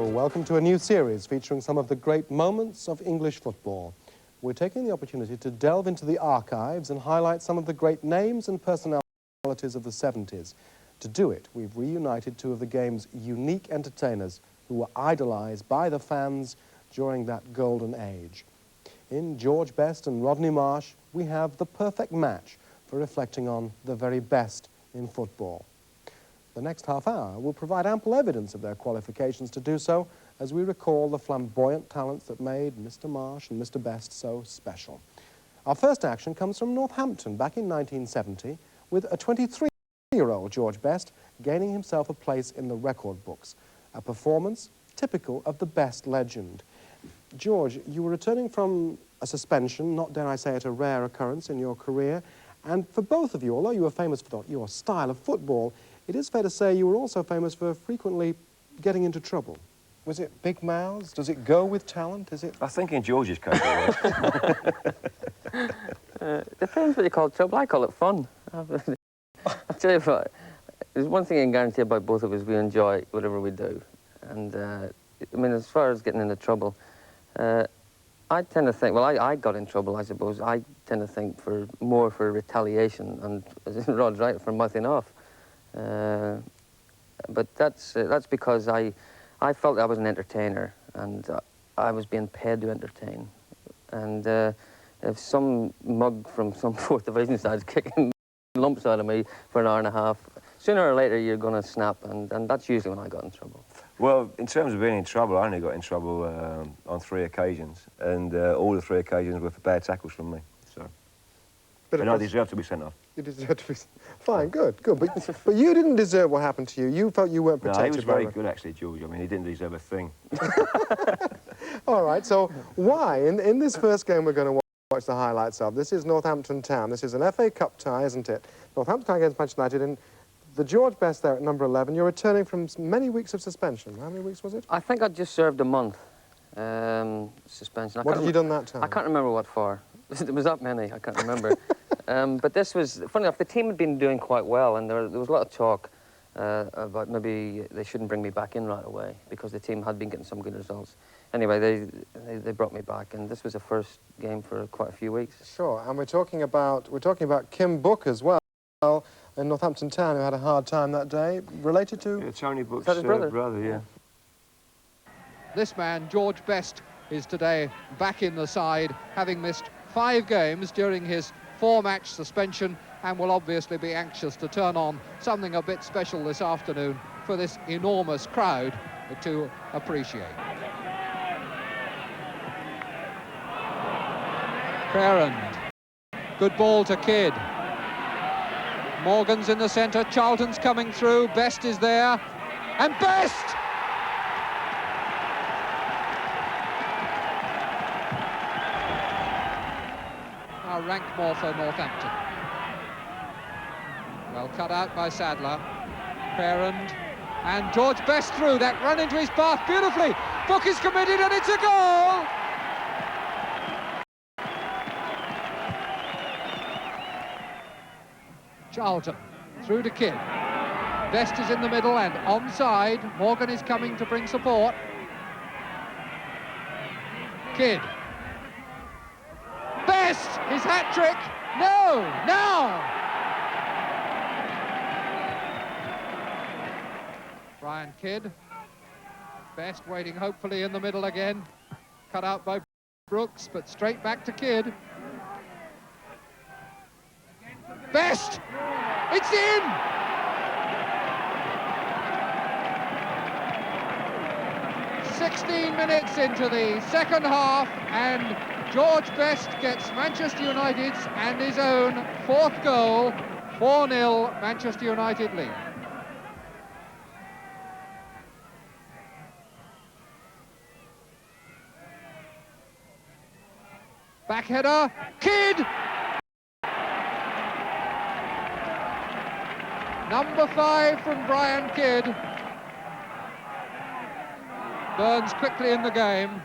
Hello, welcome to a new series featuring some of the great moments of English football. We're taking the opportunity to delve into the archives and highlight some of the great names and personalities of the 70s. To do it, we've reunited two of the game's unique entertainers who were idolised by the fans during that golden age. In George Best and Rodney Marsh, we have the perfect match for reflecting on the very best in football. The next half hour will provide ample evidence of their qualifications to do so as we recall the flamboyant talents that made Mr. Marsh and Mr. Best so special. Our first action comes from Northampton back in 1970 with a 23-year-old George Best gaining himself a place in the record books, a performance typical of the Best legend. George, you were returning from a suspension, not dare I say it a rare occurrence in your career, and for both of you, although you were famous for your style of football, it is fair to say you were also famous for frequently getting into trouble. Was it big mouths? Does it go with talent? Is it? I think in George's case it was. Depends what you call trouble. I call it fun. I'll tell you what, there's one thing I can guarantee about both of us: we enjoy whatever we do. And I mean, as far as getting into trouble, I tend to think, well, I got in trouble, I suppose. I tend to think more for retaliation, and Rod's right, for mouthing off. But that's because I felt I was an entertainer, and I was being paid to entertain. And if some mug from some fourth division side's kicking lumps out of me for an hour and a half, sooner or later you're going to snap, and that's usually when I got in trouble. Well, in terms of being in trouble, I only got in trouble on 3 occasions, and all the 3 occasions were for bad tackles from me. So, and I deserve to be sent off. You deserve to be... Fine, good. But you didn't deserve what happened to you. You felt you weren't protected. No, he was very good, actually, George. I mean, he didn't deserve a thing. All right, so why? In this first game we're going to watch the highlights of, this is Northampton Town. This is an FA Cup tie, isn't it? Northampton Town against Manchester United, and the George Best there at number 11. You're returning from many weeks of suspension. How many weeks was it? I think I just served a month suspension. What have you done that time? I can't remember what for. There was that many, I can't remember. But this was, funny enough, the team had been doing quite well, and there was a lot of talk about maybe they shouldn't bring me back in right away because the team had been getting some good results. Anyway, they brought me back, and this was the first game for quite a few weeks. Sure, and we're talking about Kim Book as well in Northampton Town, who had a hard time that day, related to... Yeah, Tony Book's brother, yeah. This man, George Best, is today back in the side, having missed 5 games during his 4-match suspension, and will obviously be anxious to turn on something a bit special this afternoon for this enormous crowd to appreciate. Farrand, good ball to Kidd. Morgan's in the centre, Charlton's coming through, Best is there, and Best! Now Rankmore for Northampton. Well cut out by Sadler. Farrand, and George Best through, that run into his path beautifully. Book is committed, and it's a goal! Charlton, through to Kidd. Best is in the middle and onside. Morgan is coming to bring support. Kidd. Best, his hat-trick. No, now! Brian Kidd. Best waiting hopefully in the middle again. Cut out by Brooks, but straight back to Kidd. Best! It's in! "16 minutes into the second half, and George Best gets Manchester United's and his own 4th goal. 4-0 Manchester United lead. Back header, Kidd! Number 5 from Brian Kidd. Burns quickly in the game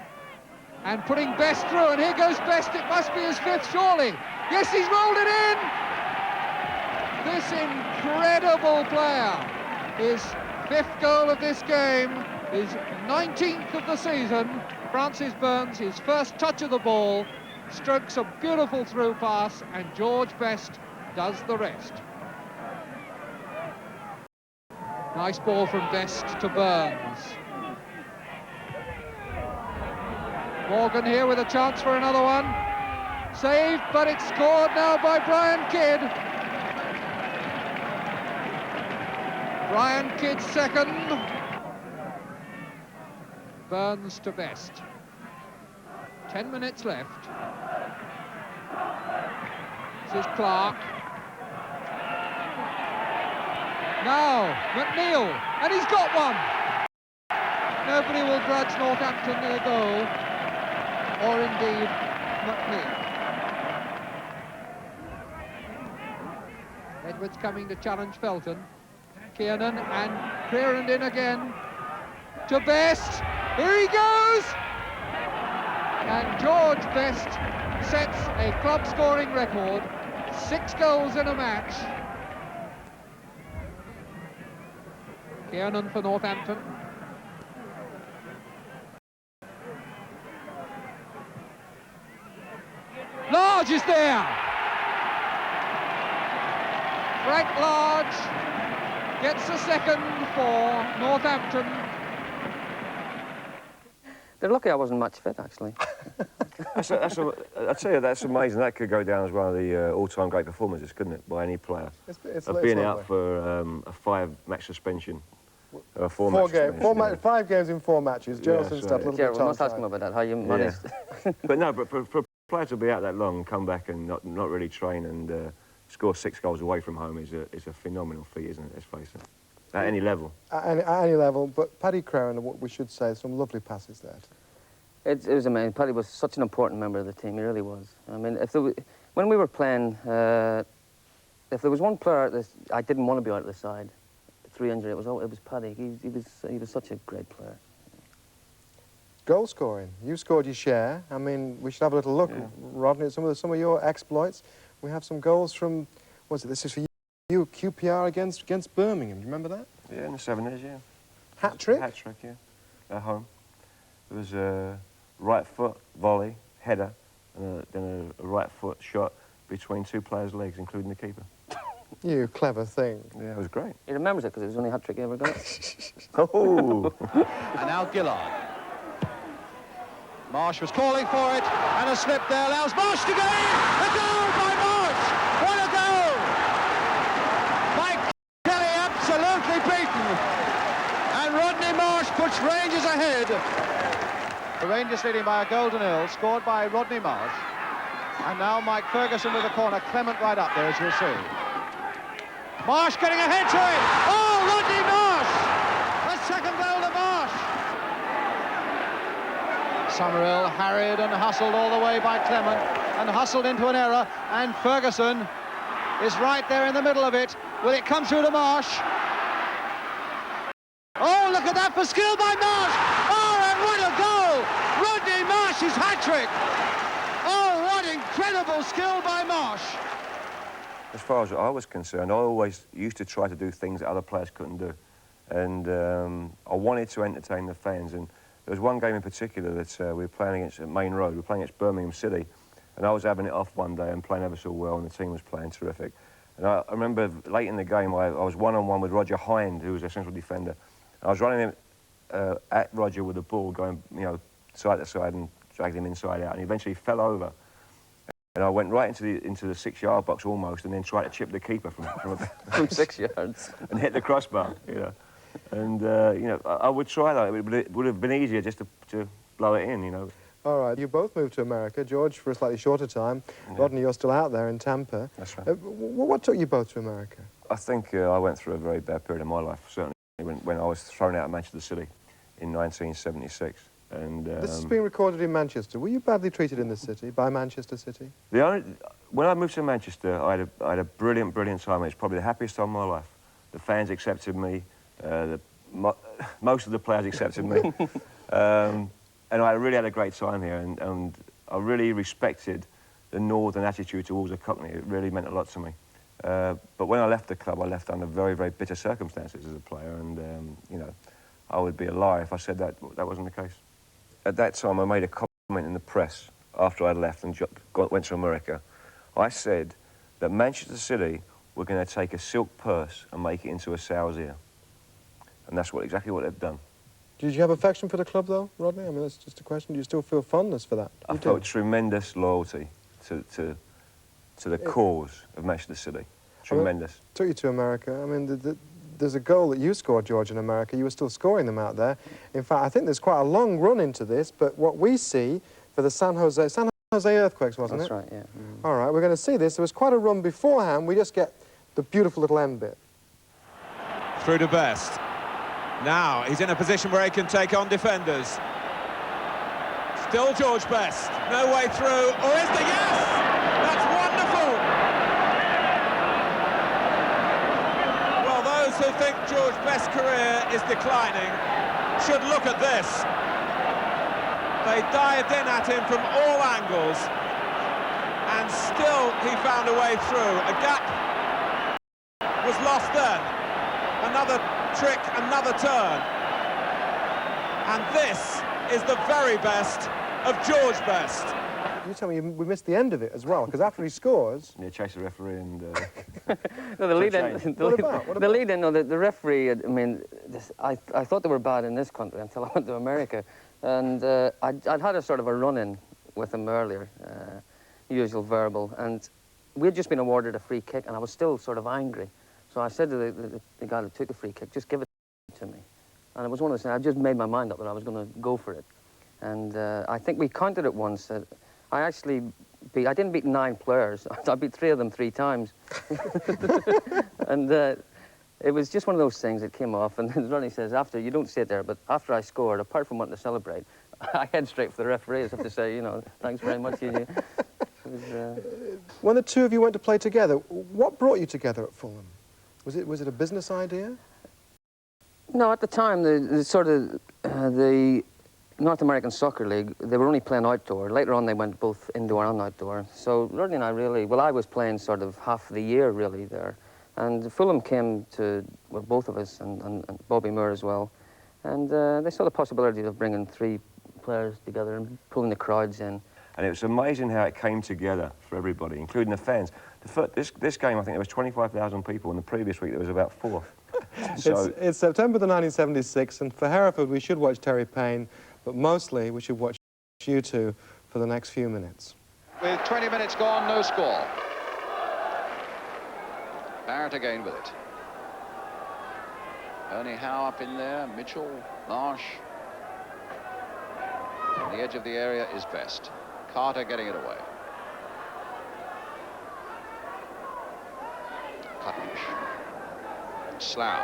and putting Best through, and here goes Best. It must be his 5th, surely. Yes, he's rolled it in! This incredible player, his 5th goal of this game, his 19th of the season. Francis Burns, his first touch of the ball, strokes a beautiful through pass, and George Best does the rest. Nice ball from Best to Burns. Morgan here with a chance for another one. Saved, but it's scored now by Brian Kidd. Brian Kidd second. Burns to Best. 10 minutes left. This is Clark. Now, McNeil, and he's got one. Nobody will grudge Northampton their goal, or indeed McNeil. Edwards coming to challenge Felton. Kiernan and Kieran in again to Best. Here he goes! And George Best sets a club scoring record, 6 goals in a match. Kiernan for Northampton. Large is there! Frank Large gets a second for Northampton. They're lucky I wasn't much fit, actually. I tell you, that's amazing. That could go down as one of the all-time great performances, couldn't it, by any player? Of being out for a 5-match suspension, or a 4-match suspension. 5 games in 4 matches. Geraldson's stuff. Yeah, we must ask him about that, how you managed. But no, but for a player to be out that long, come back and not really train and score 6 goals away from home is a phenomenal feat, isn't it? Let's face it. At any level. At any level, but Paddy Crowne, what we should say, some lovely passes there. It was amazing. Paddy was such an important member of the team, he really was. I mean, when we were playing, if there was one player I didn't want to be out of the side, 3 injury, it was Paddy. He was such a great player. Goal scoring. You scored your share. I mean, we should have a little look, Rodney, at some of your exploits. We have some goals from, this is for you, QPR against Birmingham. Do you remember that? Yeah, in the 70s, yeah. Hat-trick? Hat-trick, yeah. At home. It was a right foot volley, header, and then a right foot shot between 2 players' legs, including the keeper. You clever thing. Yeah, it was great. He remembers it because it was the only hat-trick he ever got. Oh! And now Gillard. Marsh was calling for it, and a slip there allows Marsh to go in! A goal by Marsh! What a goal! Mike Kelly absolutely beaten, and Rodney Marsh puts Rangers ahead. The Rangers leading by a goal to 0, scored by Rodney Marsh. And now Mike Ferguson with the corner, Clement right up there, as you'll see. Marsh getting ahead to it! Oh, Rodney Marsh! A second goal to Marsh! Summerhill harried and hustled all the way by Clement, and hustled into an error, and Ferguson is right there in the middle of it. Will it come through to Marsh? Oh, look at that for skill by Marsh! Oh, and what a goal! Rodney Marsh's hat-trick! Oh, what incredible skill by Marsh! As far as I was concerned, I always used to try to do things that other players couldn't do. And I wanted to entertain the fans. And there was one game in particular that we were playing against at Main Road. We were playing against Birmingham City. And I was having it off one day and playing ever so well, and the team was playing terrific. And I remember late in the game, I was one-on-one with Roger Hind, who was a central defender. And I was running at Roger with the ball, going, side to side, and dragged him inside out. And he eventually fell over. And I went right into the 6-yard box almost, and then tried to chip the keeper from 6 yards and hit the crossbar. And I would try that. It would have been easier just to blow it in. All right, you both moved to America. George for a slightly shorter time. Yeah. Rodney, you're still out there in Tampa. That's right. What took you both to America? I think I went through a very bad period of my life, certainly when I was thrown out of Manchester City in 1976. And this has been recorded in Manchester. Were you badly treated in the city, by Manchester City? When I moved to Manchester, I had a brilliant, brilliant time. It was probably the happiest time of my life. The fans accepted me. Most of the players accepted me. And I really had a great time here. And I really respected the northern attitude towards a Cockney. It really meant a lot to me. But when I left the club, I left under very, very bitter circumstances as a player. And, I would be a liar if I said that wasn't the case. At that time, I made a comment in the press after I left and went to America. I said that Manchester City were going to take a silk purse and make it into a sow's ear. And that's exactly what they've done. Did you have affection for the club, though, Rodney? I mean, that's just a question. Do you still feel fondness for that? I felt tremendous loyalty to the cause of Manchester City. Tremendous. I mean, took you to America. I mean, there's a goal that you scored, George, in America. You were still scoring them out there. In fact, I think there's quite a long run into this, but what we see for the San Jose Earthquakes, wasn't it? That's right, yeah. Mm. All right, we're going to see this. There was quite a run beforehand. We just get the beautiful little end bit. Through to Best. Now he's in a position where he can take on defenders. Still George Best. No way through. Or is there? Yes! That's wonderful! Well, those who think George Best's career is declining should look at this. They dived in at him from all angles, and still he found a way through. A gap was lost then. Another trick, another turn. And this is the very best of George Best. You tell me we missed the end of it as well, because after he scores... Yeah, chase the referee and... No, the lead-in... What about? The lead-in, no, the referee, I mean, I thought they were bad in this country until I went to America. And I'd had a sort of a run-in with him earlier, usual verbal, and we had just been awarded a free kick, and I was still sort of angry. So I said to the guy that took the free kick, just give it to me. And it was one of those things, I just made my mind up that I was going to go for it. And I think we counted it once. I didn't beat 9 players. I beat 3 of them 3 times. And it was just one of those things that came off. And as Ronnie says, after, you don't sit there, but after I scored, apart from wanting to celebrate, I head straight for the referee as if to say, you know, thanks very much. When the two of you went to play together, what brought you together at Fulham? Was it a business idea? No, at the time, the North American Soccer League, they were only playing outdoor. Later on, they went both indoor and outdoor. So Rodney and I really, well, I was playing sort of half the year, really, there. And Fulham came to, well, both of us, and Bobby Moore as well. And they saw the possibility of bringing 3 players together and pulling the crowds in. And it was amazing how it came together for everybody, including the fans. This game, I think there was 25,000 people, and the previous week there was about 4. So it's September the 1976, and for Hereford we should watch Terry Payne, but mostly we should watch you two for the next few minutes. With 20 minutes gone, no score. Barrett again with it. Ernie Howe up in there, Mitchell, Marsh. On the edge of the area is Best. Carter getting it away. Cutbush. Slough.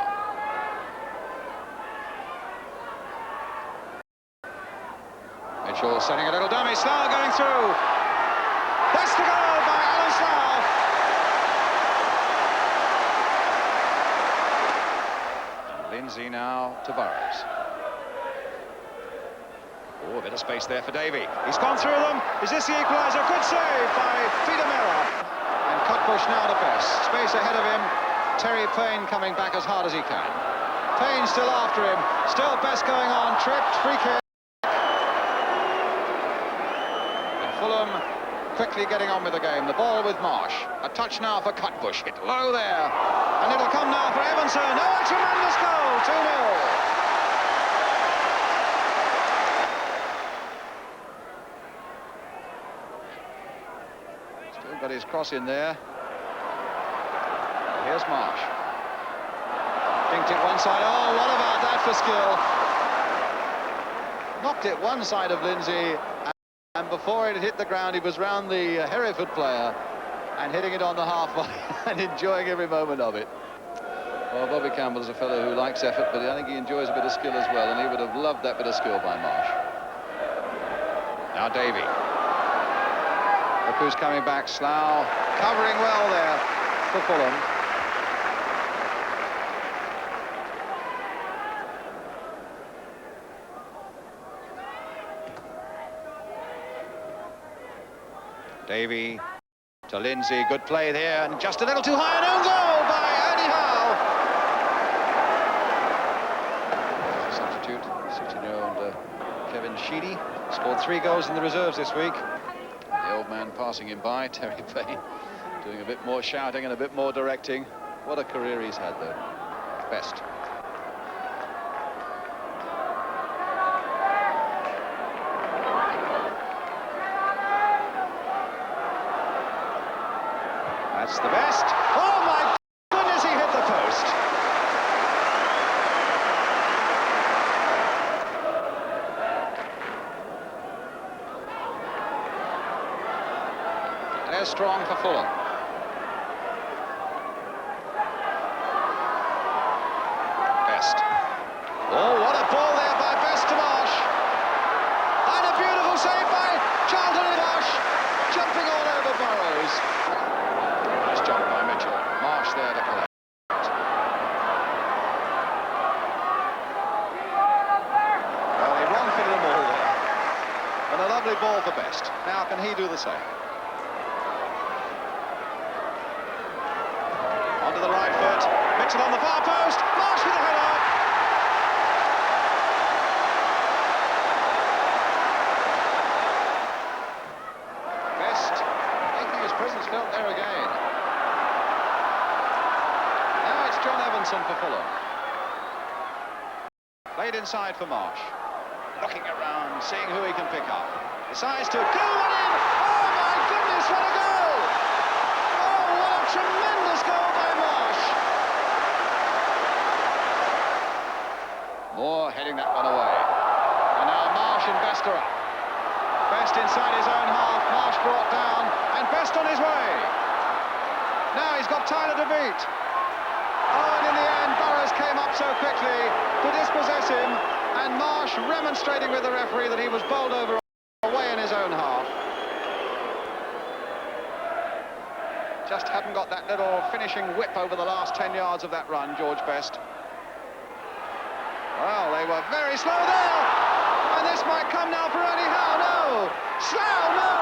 Mitchell setting a little dummy. Slough going through. That's the goal by Alan Slough. Lindsay now to Burrows. Oh, a bit of space there for Davey. He's gone through them. Is this the equaliser? Good save by Fiedemera. And Cutbush now to Best. Space ahead of him. Terry Payne coming back as hard as he can. Payne still after him. Still Best going on. Tripped. Free kick. And Fulham quickly getting on with the game. The ball with Marsh. A touch now for Cutbush. Hit low there. And it'll come now for Evanson. Oh, a tremendous goal. 2-0. Got his cross in there. Here's Marsh. Dinked it one side. Oh, what about that for skill? Knocked it one side of Lindsay, and before it hit the ground, he was round the Hereford player and hitting it on the halfway and enjoying every moment of it. Well, Bobby Campbell is a fellow who likes effort, but I think he enjoys a bit of skill as well, and he would have loved that bit of skill by Marsh. Now Davey. Look who's coming back. Slough covering well there for Fulham. Davey to Lindsay. Good play there, and just a little too high. An own goal by Ernie Howe. and Sheedy. Scored 3 goals in the reserves this week. The old man passing him by, Terry Payne, doing a bit more shouting and a bit more directing. What a career he's had, though. Best. That's the best. Oh, my goodness, he hit the post. They're strong for Fulham. Best. Oh, what a ball there by Best to Marsh. And a beautiful save by Charlton and Marsh, jumping all over Burrows. Nice jump by Mitchell. Marsh there to collect. Well, he wrong-footed them all there. And a lovely ball for Best. Now can he do the same? Onto the right foot. Mitchell on the far post. Marsh with a header. Best making his presence felt there again. Now it's John Evanson for Fulham. Played inside for Marsh. Looking around, seeing who he can pick up. Decides to go one in. Oh my goodness, what a goal! Oh, what a tremendous goal by Marsh. Moore heading that one away. And now Marsh and Best are up. Best inside his own half, Marsh brought down, and Best on his way. Now he's got Tyler to beat. Oh, and in the end, Burrows came up so quickly to dispossess him, and Marsh remonstrating with the referee that he was bowled over away in his own half. Just hadn't got that little finishing whip over the last 10 yards of that run, George Best. Well, they were very slow there, and this might come now for Ernie Howe. No! Slough, no!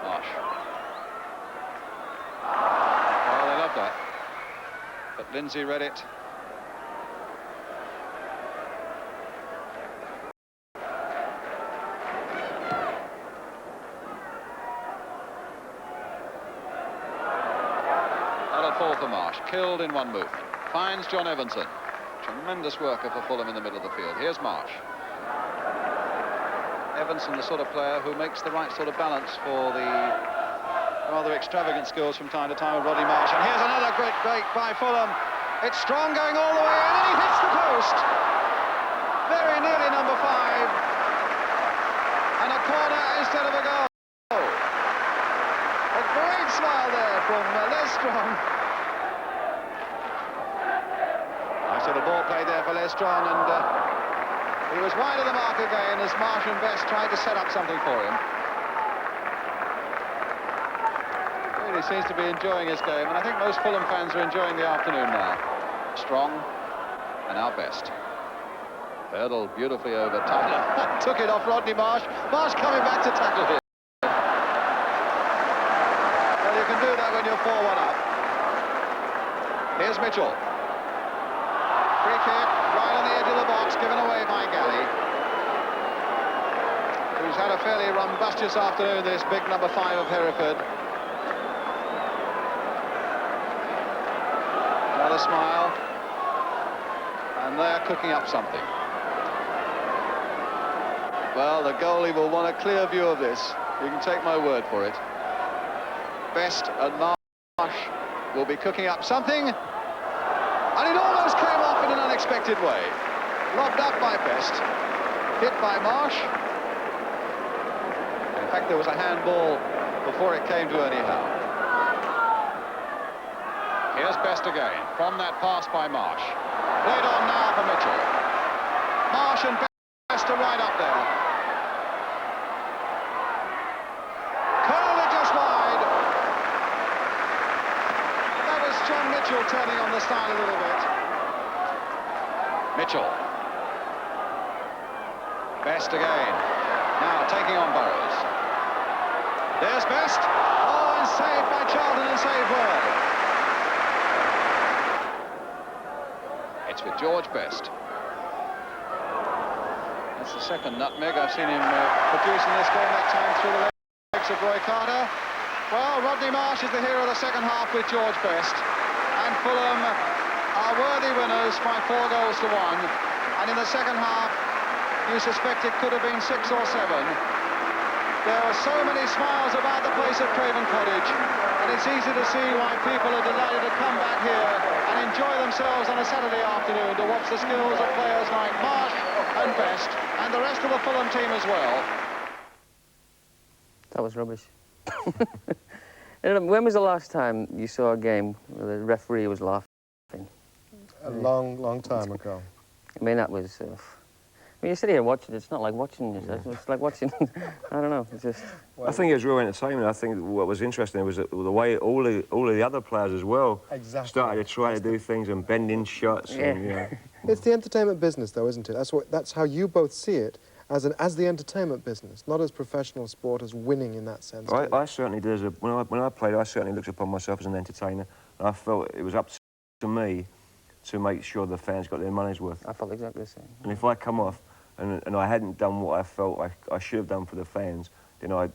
Marsh. Well, they loved that. But Lindsay read it. That'll fall for Marsh. Killed in one move. Finds John Evanson. Tremendous worker for Fulham in the middle of the field. Here's Marsh. Evanson, the sort of player who makes the right sort of balance for the rather extravagant skills from time to time of Rodney Marsh. And here's another great break by Fulham. It's Strong going all the way, and then he hits the post. Very nearly number 5. And a corner instead of a goal. A great smile there from Les Strong. Nice little ball played there for Les Strong, and he was wide of the mark again as Marsh and Best tried to set up something for him. Really seems to be enjoying his game, and I think most Fulham fans are enjoying the afternoon now. Strong, and now Best. Hurdled beautifully over Tyler. Took it off Rodney Marsh. Marsh coming back to tackle him. Well, you can do that when you're 4-1 up. Here's Mitchell. Free kick, right on the edge of the box, given away by Galley, who's had a fairly rumbustious afternoon, this big number 5 of Hereford. Another smile, and they're cooking up something. Well, the goalie will want a clear view of this. You can take my word for it. Best and Marsh will be cooking up something, and it almost came off in an unexpected way. Lobbed up by Best, hit by Marsh. In fact, there was a handball before it came to Ernie Howe. Here's Best again, from that pass by Marsh. Played on now for Mitchell. Marsh and Best are right up there. Curled it just wide. That was John Mitchell turning on the style a little bit. Mitchell. Best again. Now taking on Burrows. There's Best. Oh, and saved by Charlton, and saved well. It's with George Best. That's the second nutmeg I've seen him produce in this game, that time through the legs of Roy Carter. Well, Rodney Marsh is the hero of the second half with George Best. And Fulham are worthy winners by 4 goals to 1. And in the second half, you suspect it could have been 6 or 7. There are so many smiles about the place at Craven Cottage, and it's easy to see why people are delighted to come back here and enjoy themselves on a Saturday afternoon to watch the skills of players like Marsh and Best, and the rest of the Fulham team as well. That was rubbish. When was the last time you saw a game where the referee was laughing? A long, long time ago. I mean, that was... I mean, you sit here watching, it's not like watching yourself, it's like watching, I don't know, it's just... I think it was real entertainment. I think what was interesting was that the way all of the other players as well started to try to do things and bend in shots. Yeah. And, you know. It's the entertainment business, though, isn't it? That's how you both see it, as the entertainment business, not as professional sport, as winning in that sense. I certainly did. When I played, I certainly looked upon myself as an entertainer. And I felt it was up to me to make sure the fans got their money's worth. I felt exactly the same. And if I come off and I hadn't done what I felt I should have done for the fans, then I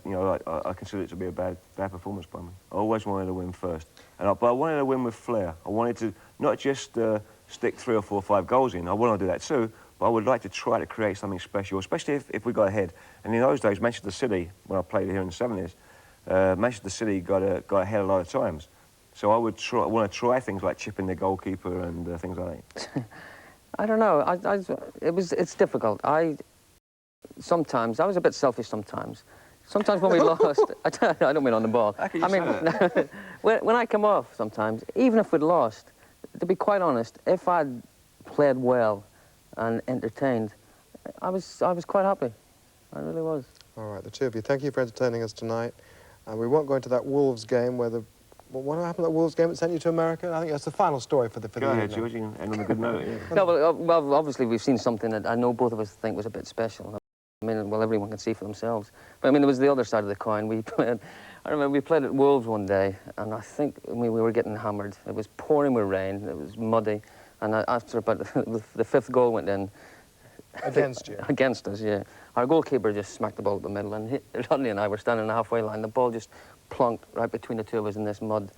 consider it to be a bad performance by me. I always wanted to win first, but I wanted to win with flair. I wanted to not just stick 3 or 4 or 5 goals in. I want to do that too, but I would like to try to create something special, especially if we got ahead. And in those days, Manchester City, when I played here in the 70s, Manchester City got ahead a lot of times. So I want to try things like chipping the goalkeeper and things like that. I don't know. It's difficult. Sometimes I was a bit selfish. Sometimes when we lost, I don't mean on the ball. I mean, when I come off, sometimes even if we'd lost, to be quite honest, if I'd played well and entertained, I was quite happy. I really was. All right, the two of you, thank you for entertaining us tonight. We won't go into that Wolves game where what happened at that Wolves game that sent you to America? I think that's the final story for the Go ahead, George, you can end on a good note. Yeah. No, well, obviously we've seen something that I know both of us think was a bit special. I mean, well, everyone can see for themselves. But I mean, there was the other side of the coin. I remember we played at Wolves one day, and I think we were getting hammered. It was pouring with rain, it was muddy, and after about the 5th goal went in. Against you? Against us, yeah. Our goalkeeper just smacked the ball up the middle, and Rodney and I were standing in the halfway line. The ball just plunked right between the two of us in this mud.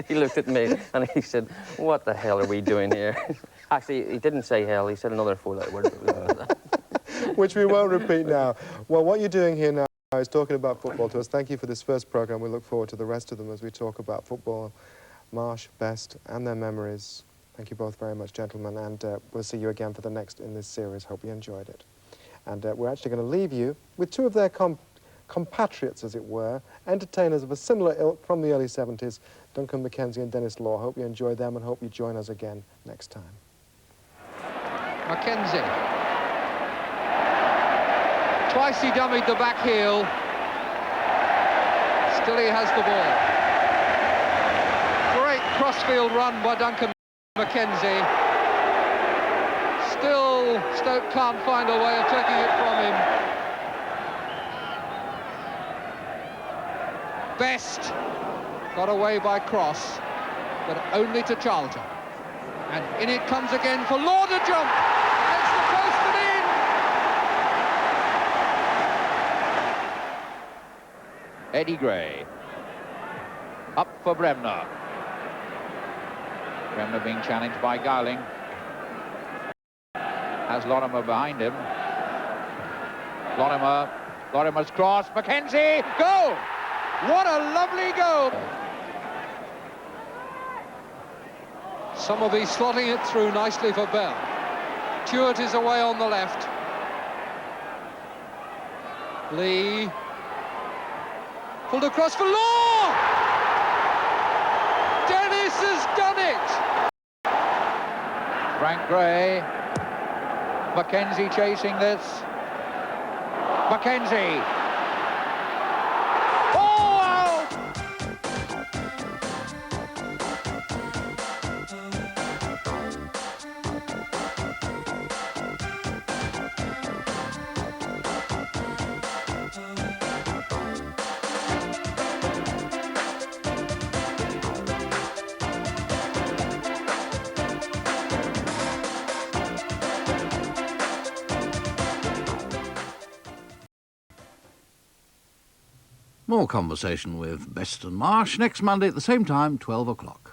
He looked at me and he said, "What the hell are we doing here?" Actually, he didn't say hell, he said another 4-letter word. Which we won't repeat now. Well, what you're doing here now is talking about football to us. Thank you for this first programme. We look forward to the rest of them as we talk about football. Marsh, Best, and their memories. Thank you both very much, gentlemen, and we'll see you again for the next in this series. Hope you enjoyed it. And we're actually going to leave you with 2 of their compatriots, as it were, entertainers of a similar ilk from the early 70s, Duncan Mackenzie and Dennis Law. Hope you enjoy them and hope you join us again next time. Mackenzie. Twice he dummied the back heel. Still he has the ball. Great crossfield run by Duncan Mackenzie. Still, Stoke can't find a way of taking it from him. Best got away by cross, but only to Charlton. And in it comes again for Law to jump. It's the post and in. Eddie Gray. Up for Bremner. Bremner being challenged by Gowling. Has Lorimer behind him. Lorimer's cross. Mackenzie, goal! What a lovely goal! Somerby slotting it through nicely for Bell. Tuart is away on the left. Lee. Pulled across for Law! Dennis has done it! Frank Gray. Mackenzie chasing this. Mackenzie. Oh, out! More conversation with Best and Marsh next Monday at the same time, 12 o'clock.